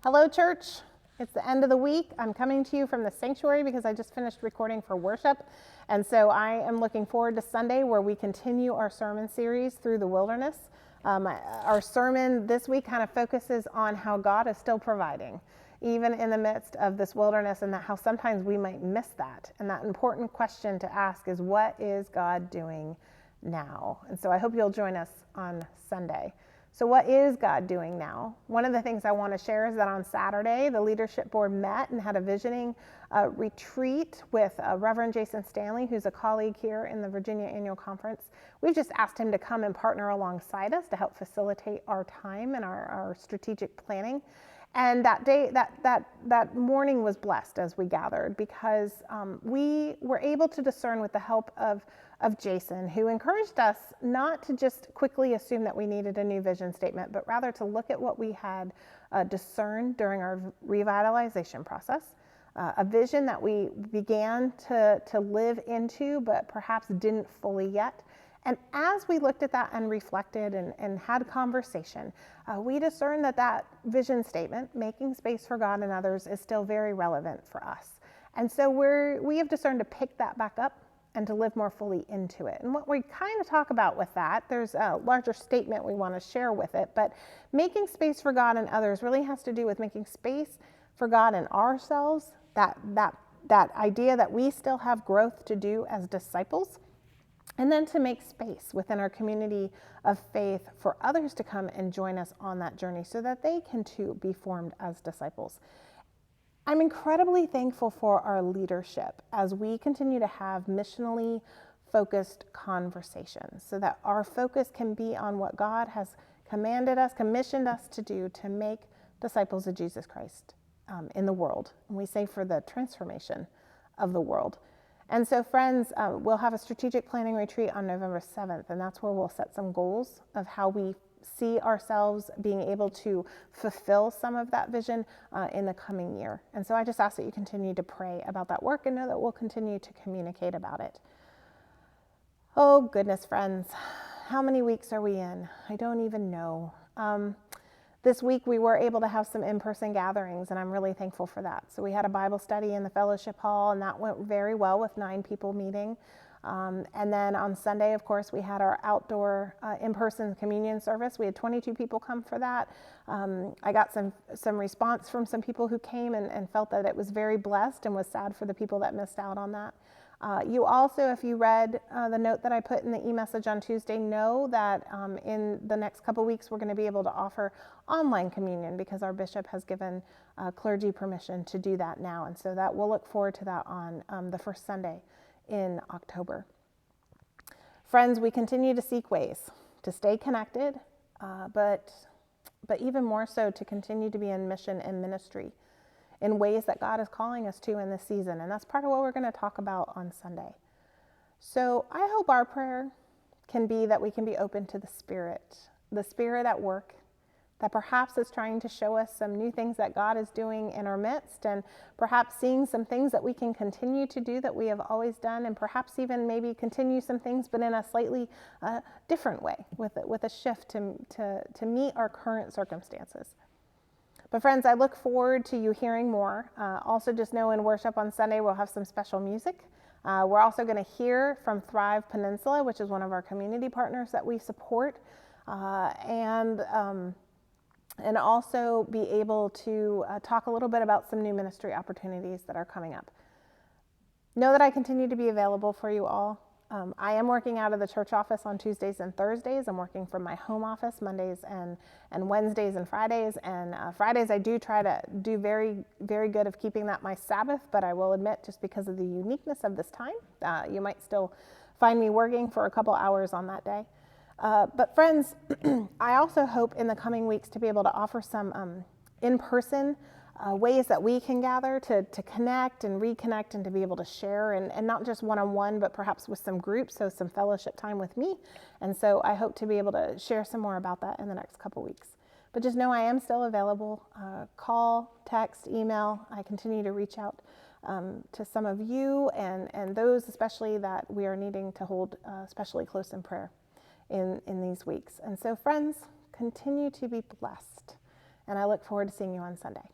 Hello, church. It's the end of the week. I'm coming to you from the sanctuary because I just finished recording for worship. And so I am looking forward to Sunday where we continue our sermon series through the wilderness. Our sermon this week kind of focuses on how God is still providing, even in the midst of this wilderness, and that how sometimes we might miss that. And that important question to ask is, what is God doing now? And so I hope you'll join us on Sunday. So what is God doing now? One of the things I want to share is that on Saturday, the leadership board met and had a visioning retreat with Reverend Jason Stanley, who's a colleague here in the Virginia Annual Conference. We've just asked him to come and partner alongside us to help facilitate our time and our strategic planning. And that day, that morning was blessed as we gathered because we were able to discern with the help of Jason, who encouraged us not to just quickly assume that we needed a new vision statement, but rather to look at what we had discerned during our revitalization process, a vision that we began to live into, but perhaps didn't fully yet. And as we looked at that and reflected and had conversation, we discerned that vision statement, making space for God and others, is still very relevant for us. And so we have discerned to pick that back up and to live more fully into it. And what we kind of talk about with that, there's a larger statement we want to share with it, but making space for God and others really has to do with making space for God and ourselves, that idea that we still have growth to do as disciples, and then to make space within our community of faith for others to come and join us on that journey so that they can too be formed as disciples. I'm incredibly thankful for our leadership as we continue to have missionally focused conversations so that our focus can be on what God has commanded us, commissioned us to do to make disciples of Jesus Christ in the world. And we say for the transformation of the world. And so, friends, we'll have a strategic planning retreat on November 7th, and that's where we'll set some goals of how we see ourselves being able to fulfill some of that vision in the coming year. And so I just ask that you continue to pray about that work and know that we'll continue to communicate about it. Oh, goodness, friends. How many weeks are we in? I don't even know. This week we were able to have some in-person gatherings, and I'm really thankful for that. So we had a Bible study in the fellowship hall, and that went very well with 9 people meeting. And then on Sunday, of course, we had our outdoor in-person communion service. We had 22 people come for that. I got some response from some people who came and felt that it was very blessed and was sad for the people that missed out on that. You also, if you read the note that I put in the e-message on Tuesday, know that in the next couple weeks, we're going to be able to offer online communion because our bishop has given clergy permission to do that now. And so that we'll look forward to that on the first Sunday in October. Friends, we continue to seek ways to stay connected, but even more so to continue to be in mission and ministry in ways that God is calling us to in this season. And that's part of what we're going to talk about on Sunday. So I hope our prayer can be that we can be open to the Spirit at work, that perhaps is trying to show us some new things that God is doing in our midst, and perhaps seeing some things that we can continue to do that we have always done, and perhaps even maybe continue some things, but in a slightly different way, with a shift to meet our current circumstances. But friends, I look forward to you hearing more. Also, just know in worship on Sunday, we'll have some special music. We're also going to hear from Thrive Peninsula, which is one of our community partners that we support, and also be able to talk a little bit about some new ministry opportunities that are coming up. Know that I continue to be available for you all. I am working out of the church office on Tuesdays and Thursdays. I'm working from my home office Mondays and Wednesdays and Fridays. And Fridays I do try to do very, very good of keeping that my Sabbath, but I will admit just because of the uniqueness of this time, you might still find me working for a couple hours on that day. But friends, I also hope in the coming weeks to be able to offer some in-person ways that we can gather to connect and reconnect and to be able to share and not just one-on-one, but perhaps with some groups, so some fellowship time with me. And so I hope to be able to share some more about that in the next couple weeks. But just know I am still available. Call, text, email. I continue to reach out to some of you and those especially that we are needing to hold especially close in prayer in these weeks. And so friends, continue to be blessed and I look forward to seeing you on Sunday.